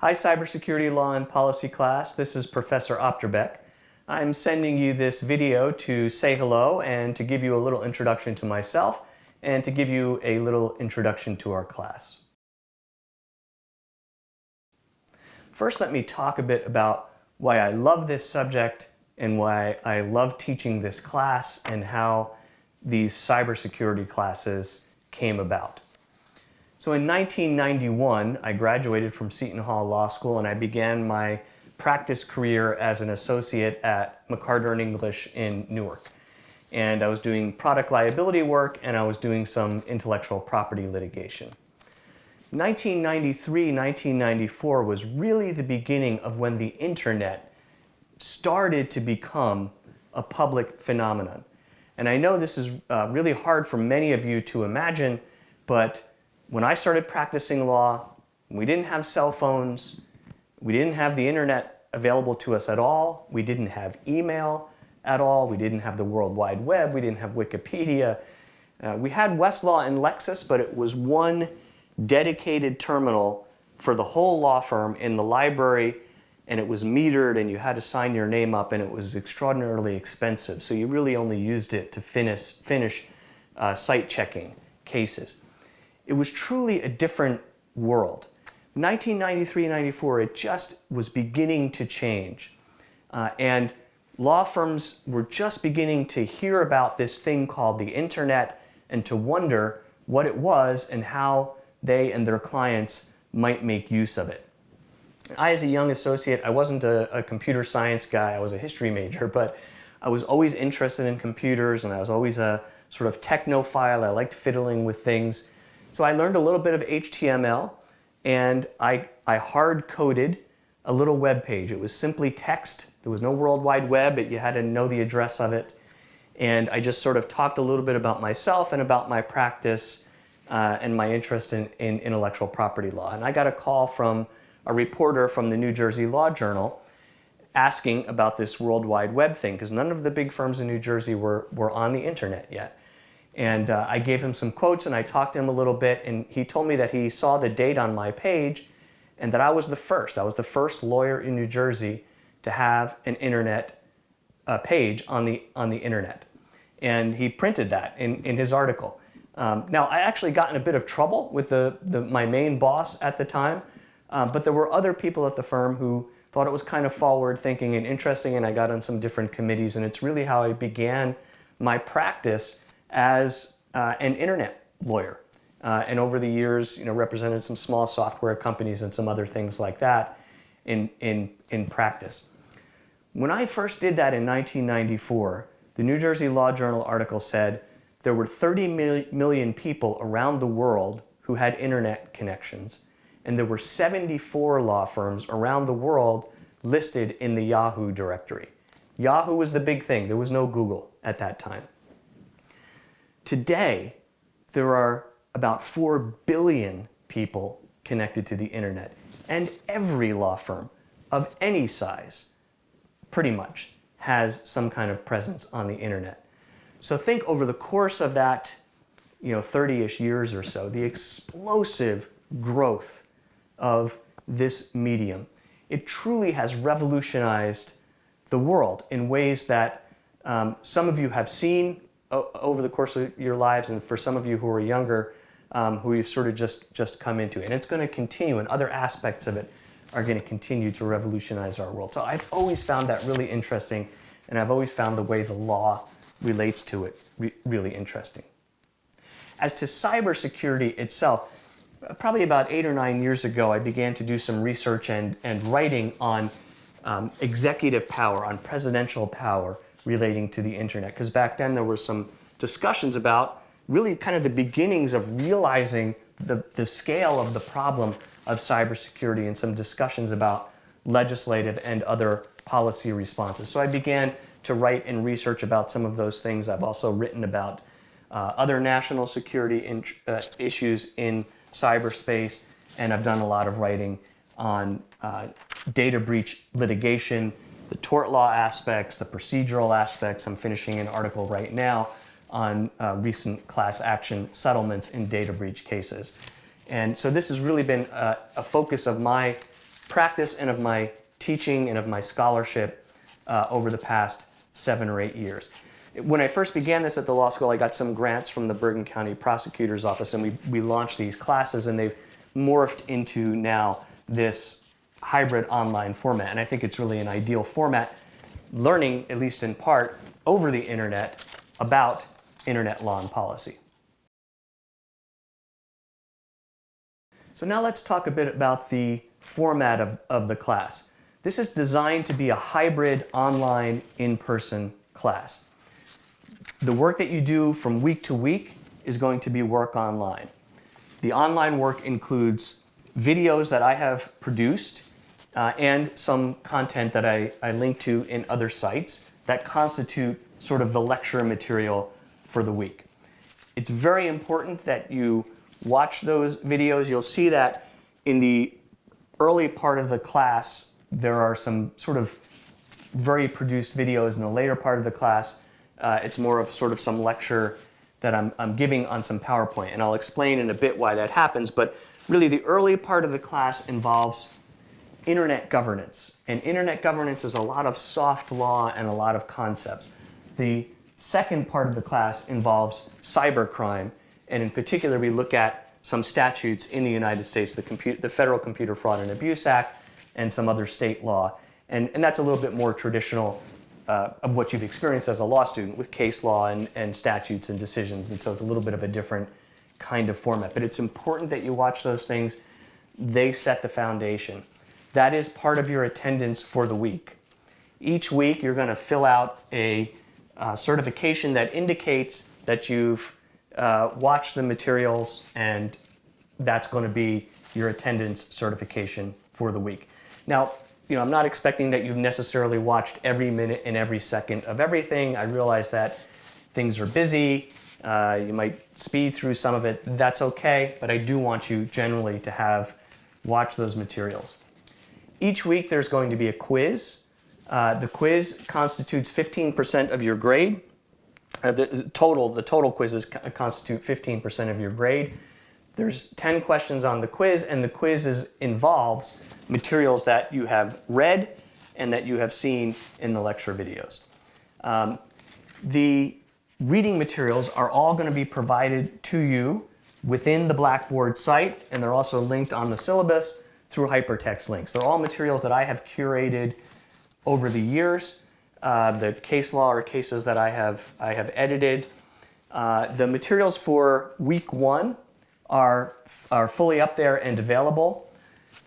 Hi, Cybersecurity Law and Policy class. This is Professor Opterbeck. I'm sending you this video to say hello and to give you a little introduction to myself and to give you a little introduction to our class. First, let me talk a bit about why I love this subject and why I love teaching this class and how these cybersecurity classes came about. So in 1991, I graduated from Seton Hall Law School and I began my practice career as an associate at McCarter & English in Newark. And I was doing product liability work and I was doing some intellectual property litigation. 1993, 1994 was really the beginning of when the internet started to become a public phenomenon. And I know this is really hard for many of you to imagine, but when I started practicing law, we didn't have cell phones, we didn't have the internet available to us at all, we didn't have email at all, we didn't have the World Wide Web, we didn't have Wikipedia. We had Westlaw and Lexis, but it was one dedicated terminal for the whole law firm in the library, and it was metered and you had to sign your name up, and it was extraordinarily expensive. So you really only used it to finish site checking cases. It was truly a different world. 1993-94, it just was beginning to change. And law firms were just beginning to hear about this thing called the internet and to wonder what it was and how they and their clients might make use of it. I, as a young associate, I wasn't a computer science guy, I was a history major, but I was always interested in computers and I was always a sort of technophile. I liked fiddling with things. So I learned a little bit of HTML and I hard-coded a little web page. It was simply text. There was no World Wide Web, but you had to know the address of it. And I just sort of talked a little bit about myself and about my practice and my interest in intellectual property law. And I got a call from a reporter from the New Jersey Law Journal asking about this World Wide Web thing, because none of the big firms in New Jersey were on the internet yet. And I gave him some quotes and I talked to him a little bit, and he told me that he saw the date on my page and that I was the first. I was the first lawyer in New Jersey to have an internet page on the internet. And he printed that in his article. Now, I actually got in a bit of trouble with my main boss at the time, but there were other people at the firm who thought it was kind of forward-thinking and interesting, and I got on some different committees, and it's really how I began my practice as an internet lawyer. And over the years, represented some small software companies and some other things like that in practice. When I first did that in 1994, the New Jersey Law Journal article said there were 30 million people around the world who had internet connections, and there were 74 law firms around the world listed in the Yahoo directory. Yahoo was the big thing. There was no Google at that time. Today, there are about 4 billion people connected to the internet, and every law firm of any size pretty much has some kind of presence on the internet. So think over the course of that 30-ish years or so, the explosive growth of this medium. It truly has revolutionized the world in ways that some of you have seen over the course of your lives, and for some of you who are younger, who you've sort of just come into. And it's going to continue, and other aspects of it are going to continue to revolutionize our world. So I've always found that really interesting, and I've always found the way the law relates to it really interesting. As to cybersecurity itself, probably about 8 or 9 years ago, I began to do some research and writing on executive power, on presidential power relating to the internet. Because back then there were some discussions about really kind of the beginnings of realizing the scale of the problem of cybersecurity, and some discussions about legislative and other policy responses. So I began to write and research about some of those things. I've also written about other national security issues in cyberspace, and I've done a lot of writing on data breach litigation, the tort law aspects, the procedural aspects. I'm finishing an article right now on recent class action settlements in data breach cases. And so this has really been a focus of my practice and of my teaching and of my scholarship over the past 7 or 8 years. When I first began this at the law school, I got some grants from the Bergen County Prosecutor's Office, and we launched these classes, and they've morphed into now this hybrid online format. And I think it's really an ideal format, learning, at least in part, over the internet about internet law and policy. So now let's talk a bit about the format of the class. This is designed to be a hybrid online in-person class. The work that you do from week to week is going to be work online. The online work includes videos that I have produced and some content that I link to in other sites that constitute sort of the lecture material for the week. It's very important that you watch those videos. You'll see that in the early part of the class, there are some sort of very produced videos. In the later part of the class, it's more of sort of some lecture that I'm giving on some PowerPoint. And I'll explain in a bit why that happens. But really, the early part of the class involves internet governance. And internet governance is a lot of soft law and a lot of concepts. The second part of the class involves cybercrime. And in particular, we look at some statutes in the United States, the Federal Computer Fraud and Abuse Act, and some other state law. And that's a little bit more traditional of what you've experienced as a law student with case law and statutes and decisions. And so it's a little bit of a different kind of format. But it's important that you watch those things. They set the foundation. That is part of your attendance for the week. Each week, you're going to fill out a certification that indicates that you've watch the materials, and that's going to be your attendance certification for the week. Now, I'm not expecting that you've necessarily watched every minute and every second of everything. I realize that things are busy. You might speed through some of it. That's okay, but I do want you generally to have watched those materials. Each week, there's going to be a quiz. The quiz constitutes 15% of your grade. The total quizzes constitute 15% of your grade. There's 10 questions on the quiz, and the quiz involves materials that you have read and that you have seen in the lecture videos. The reading materials are all going to be provided to you within the Blackboard site, and they're also linked on the syllabus through hypertext links. They're all materials that I have curated over the years. The case law or cases that I have edited. The materials for week 1 are fully up there and available.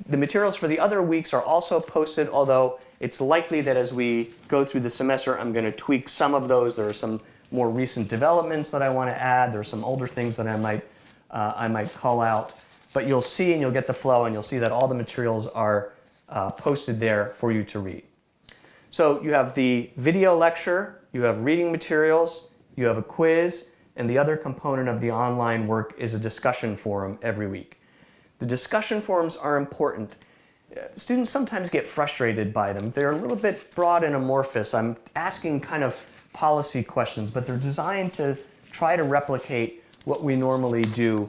The materials for the other weeks are also posted, although it's likely that as we go through the semester, I'm going to tweak some of those. There are some more recent developments that I want to add. There are some older things that I might call out. But you'll see and you'll get the flow, and you'll see that all the materials are posted there for you to read. So you have the video lecture, you have reading materials, you have a quiz, and the other component of the online work is a discussion forum every week. The discussion forums are important. Students sometimes get frustrated by them. They're a little bit broad and amorphous. I'm asking kind of policy questions, but they're designed to try to replicate what we normally do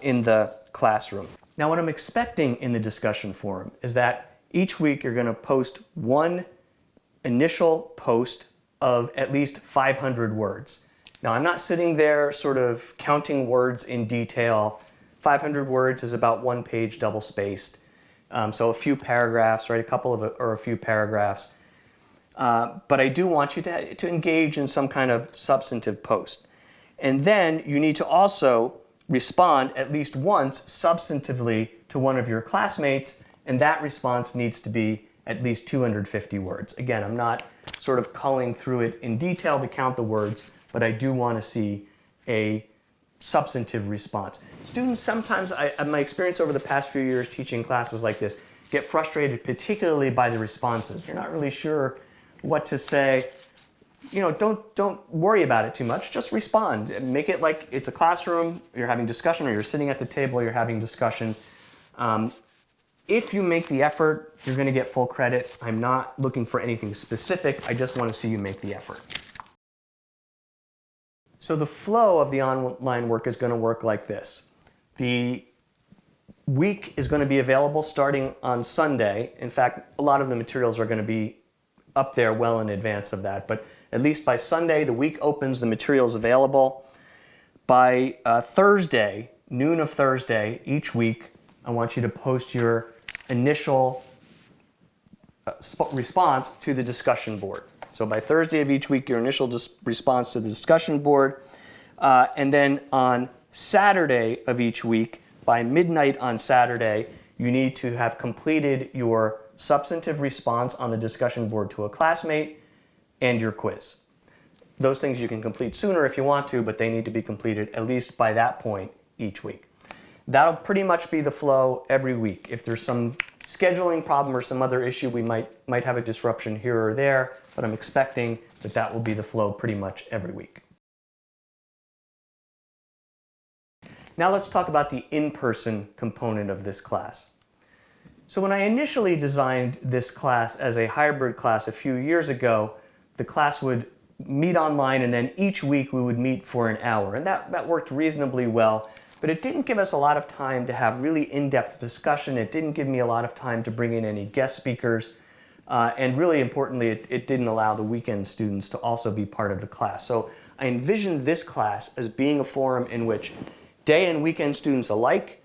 in the classroom. Now, what I'm expecting in the discussion forum is that each week you're going to post one initial post of at least 500 words. Now, I'm not sitting there sort of counting words in detail. 500 words is about 1 page double-spaced. So a few paragraphs, right? A few paragraphs. But I do want you to engage in some kind of substantive post. And then you need to also respond at least once substantively to one of your classmates, and that response needs to be at least 250 words. Again, I'm not sort of culling through it in detail to count the words, but I do want to see a substantive response. Students sometimes, my experience over the past few years teaching classes like this, get frustrated particularly by the responses. You're not really sure what to say. Don't worry about it too much. Just respond. Make it like it's a classroom, you're having discussion, or you're sitting at the table, you're having discussion. If you make the effort, you're going to get full credit. I'm not looking for anything specific. I just want to see you make the effort. So the flow of the online work is going to work like this. The week is going to be available starting on Sunday. In fact, a lot of the materials are going to be up there well in advance of that, but at least by Sunday, the week opens, the material's available. By Thursday, noon of Thursday, each week, I want you to post your initial response to the discussion board. So by Thursday of each week, your initial response to the discussion board. And then on Saturday of each week, by midnight on Saturday, you need to have completed your substantive response on the discussion board to a classmate and your quiz. Those things you can complete sooner if you want to, but they need to be completed at least by that point each week. That'll pretty much be the flow every week. If there's some scheduling problem or some other issue, we might have a disruption here or there, but I'm expecting that that will be the flow pretty much every week. Now let's talk about the in-person component of this class. So when I initially designed this class as a hybrid class a few years ago, the class would meet online and then each week we would meet for an hour. And that worked reasonably well, but it didn't give us a lot of time to have really in-depth discussion. It didn't give me a lot of time to bring in any guest speakers. And really importantly, it didn't allow the weekend students to also be part of the class. So I envisioned this class as being a forum in which day and weekend students alike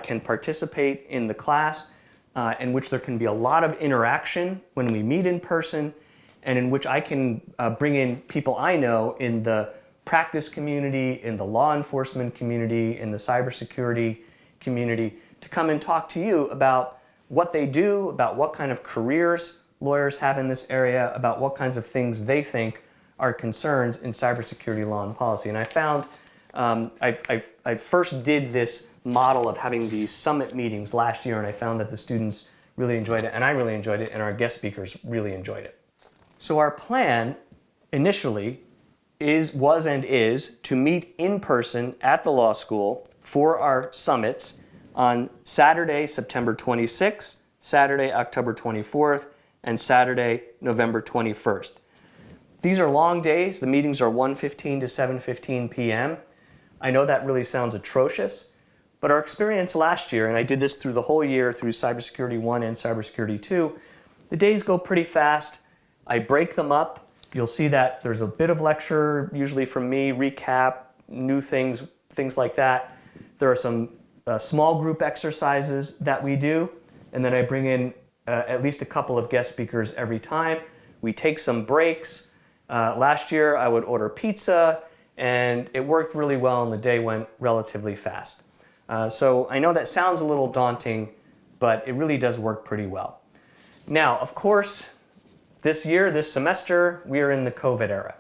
can participate in the class, in which there can be a lot of interaction when we meet in person, and in which I can bring in people I know in the practice community, in the law enforcement community, in the cybersecurity community, to come and talk to you about what they do, about what kind of careers lawyers have in this area, about what kinds of things they think are concerns in cybersecurity law and policy. And I found I first did this model of having these summit meetings last year, and I found that the students really enjoyed it, and I really enjoyed it, and our guest speakers really enjoyed it. So our plan initially was and is to meet in person at the law school for our summits on Saturday, September 26th, Saturday, October 24th, and Saturday, November 21st. These are long days. The meetings are 1:15 to 7:15 p.m. I know that really sounds atrocious, but our experience last year, and I did this through the whole year through Cybersecurity 1 and Cybersecurity 2, the days go pretty fast. I break them up. You'll see that there's a bit of lecture, usually from me, recap, new things, things like that. There are some small group exercises that we do, and then I bring in at least a couple of guest speakers every time. We take some breaks. Last year I would order pizza, and it worked really well, and the day went relatively fast. So I know that sounds a little daunting, but it really does work pretty well. Now, of course, this year, this semester, we are in the COVID era.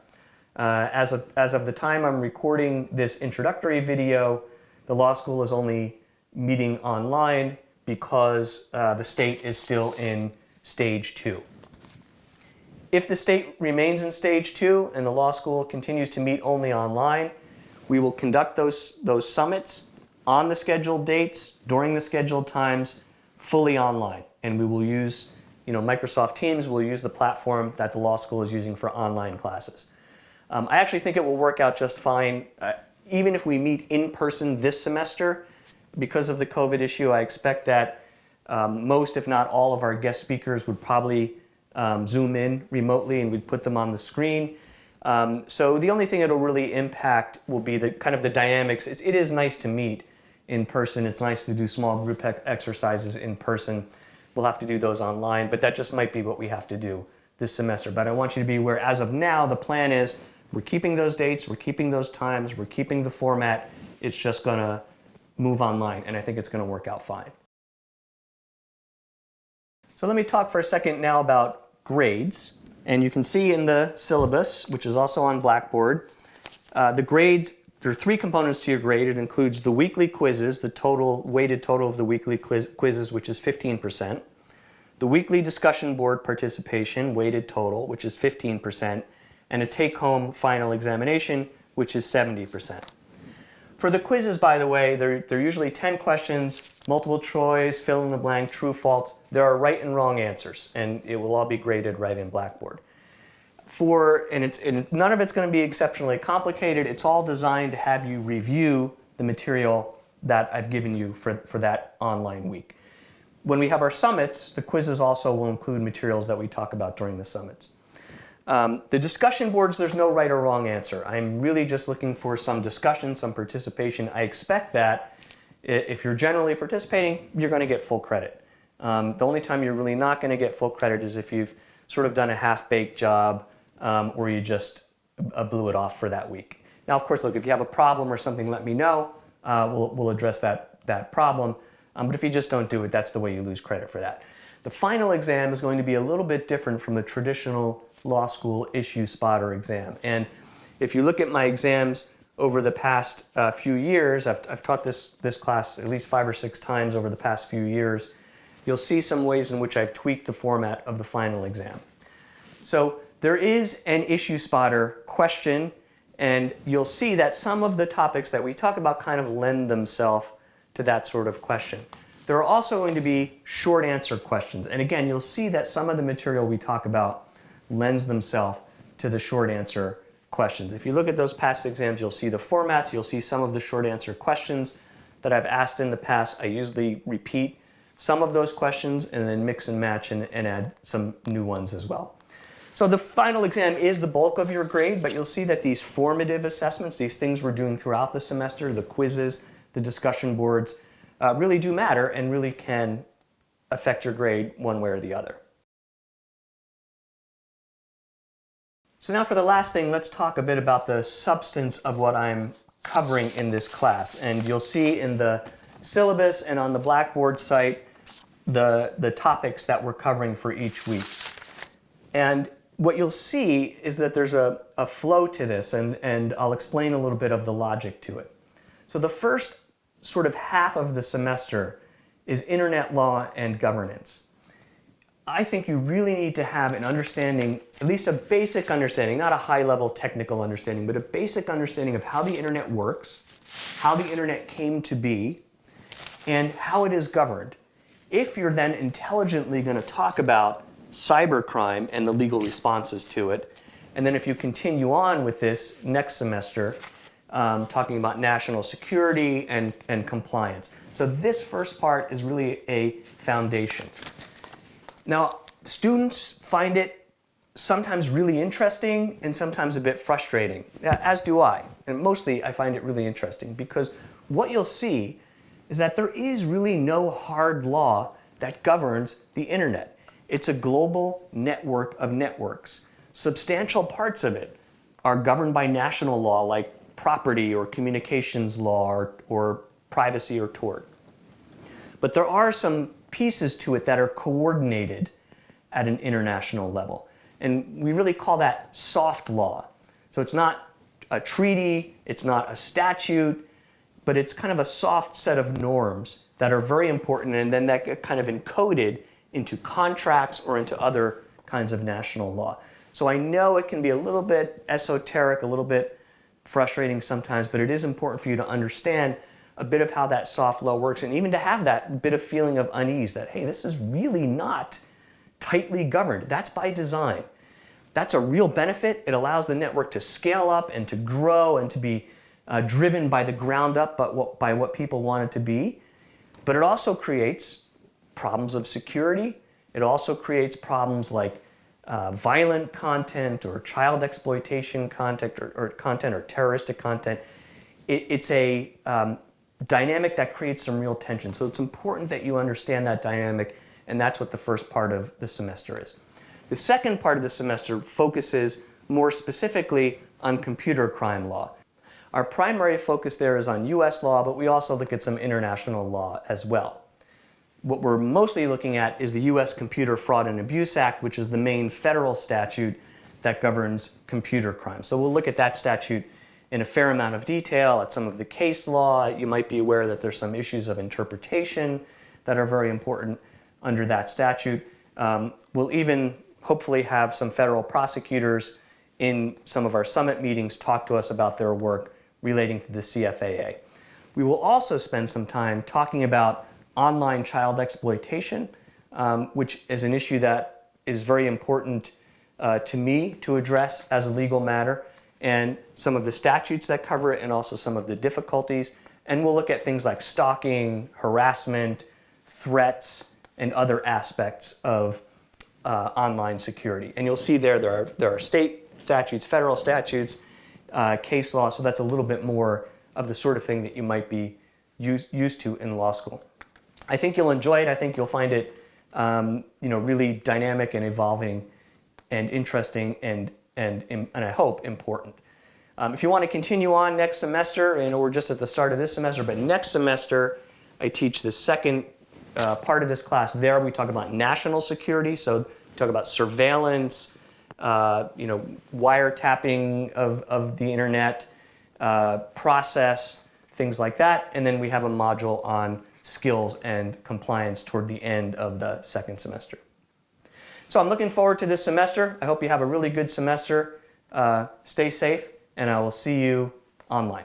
As of the time I'm recording this introductory video, the law school is only meeting online because the state is still in stage 2. If the state remains in stage 2 and the law school continues to meet only online, we will conduct those summits on the scheduled dates, during the scheduled times, fully online. And we will use Microsoft Teams. Will use the platform that the law school is using for online classes. I actually think it will work out just fine. Even if we meet in person this semester, because of the COVID issue, I expect that most, if not all, of our guest speakers would probably Zoom in remotely, and we'd put them on the screen. So the only thing it'll really impact will be the kind of the dynamics. It is nice to meet in person. It's nice to do small group exercises in person. We'll have to do those online, but that just might be what we have to do this semester. But I want you to be aware, as of now, the plan is we're keeping those dates, we're keeping those times, we're keeping the format. It's just going to move online, and I think it's going to work out fine. So let me talk for a second now about grades. And you can see in the syllabus, which is also on Blackboard, the grades, there are 3 components to your grade. It includes the weekly quizzes, the weighted total of the weekly quizzes, which is 15%. The weekly discussion board participation, weighted total, which is 15%. And a take-home final examination, which is 70%. For the quizzes, by the way, they're usually 10 questions, multiple choice, fill in the blank, true, false. There are right and wrong answers, and it will all be graded right in Blackboard. And none of it's going to be exceptionally complicated. It's all designed to have you review the material that I've given you for that online week. When we have our summits, the quizzes also will include materials that we talk about during the summits. The discussion boards, there's no right or wrong answer. I'm really just looking for some discussion, some participation. I expect that if you're generally participating, you're going to get full credit. The only time you're really not going to get full credit is if you've sort of done a half-baked job or you just blew it off for that week. Now, of course, look, if you have a problem or something, let me know. We'll address that problem. But if you just don't do it, that's the way you lose credit for that. The final exam is going to be a little bit different from the traditional law school issue spotter exam. And if you look at my exams over the past few years, I've taught this class at least 5 or 6 times over the past few years, you'll see some ways in which I've tweaked the format of the final exam. So there is an issue spotter question, and you'll see that some of the topics that we talk about kind of lend themselves to that sort of question. There are also going to be short answer questions. And again, you'll see that some of the material we talk about lends themselves to the short answer questions. If you look at those past exams, you'll see the formats, you'll see some of the short answer questions that I've asked in the past. I usually repeat some of those questions and then mix and match and add some new ones as well. So the final exam is the bulk of your grade, but you'll see that these formative assessments, these things we're doing throughout the semester, the quizzes, the discussion boards, really do matter and really can affect your grade one way or the other. So now for the last thing, let's talk a bit about the substance of what I'm covering in this class. And you'll see in the syllabus and on the Blackboard site the topics that we're covering for each week. And what you'll see is that there's a flow to this, and I'll explain a little bit of the logic to it. So the first sort of half of the semester is internet law and governance. I think you really need to have an understanding, at least a basic understanding, not a high-level technical understanding, but a basic understanding of how the internet works, how the internet came to be, and how it is governed. If you're then intelligently going to talk about cybercrime and the legal responses to it, and then if you continue on with this next semester, talking about national security and compliance. So this first part is really a foundation. Now, students find it sometimes really interesting and sometimes a bit frustrating, as do I. And mostly I find it really interesting because what you'll see is that there is really no hard law that governs the internet. It's a global network of networks. Substantial parts of it are governed by national law, like property or communications law or privacy or tort. But there are some pieces to it that are coordinated at an international level. And we really call that soft law. So it's not a treaty, it's not a statute, but it's kind of a soft set of norms that are very important, and then that get kind of encoded into contracts or into other kinds of national law. So I know it can be a little bit esoteric, a little bit frustrating sometimes, but it is important for you to understand a bit of how that soft law works, and even to have that bit of feeling of unease that, hey, this is really not tightly governed. That's by design. That's a real benefit. It allows the network to scale up and to grow and to be driven by the ground up, but by what people want it to be. But it also creates problems of security. It also creates problems like violent content or child exploitation content or terroristic content. It's a dynamic that creates some real tension. So it's important that you understand that dynamic, and that's what the first part of the semester is. The second part of the semester focuses more specifically on computer crime law. Our primary focus there is on US law, but we also look at some international law as well. What we're mostly looking at is the US Computer Fraud and Abuse Act, which is the main federal statute that governs computer crime. So we'll look at that statute in a fair amount of detail, at some of the case law. You might be aware that there's some issues of interpretation that are very important under that statute. We'll even hopefully have some federal prosecutors in some of our summit meetings talk to us about their work relating to the CFAA. We will also spend some time talking about online child exploitation, which is an issue that is very important to me to address as a legal matter, and some of the statutes that cover it and also some of the difficulties. And we'll look at things like stalking, harassment, threats, and other aspects of online security. And you'll see there are state statutes, federal statutes, case law, so that's a little bit more of the sort of thing that you might be used to in law school. I think you'll enjoy it. I think you'll find it really dynamic and evolving and interesting and I hope important. If you want to continue on next semester, we're just at the start of this semester, but next semester I teach the second part of this class. There we talk about national security, so we talk about surveillance, wiretapping of the internet, process, things like that, and then we have a module on skills and compliance toward the end of the second semester. So I'm looking forward to this semester. I hope you have a really good semester. Stay safe, and I will see you online.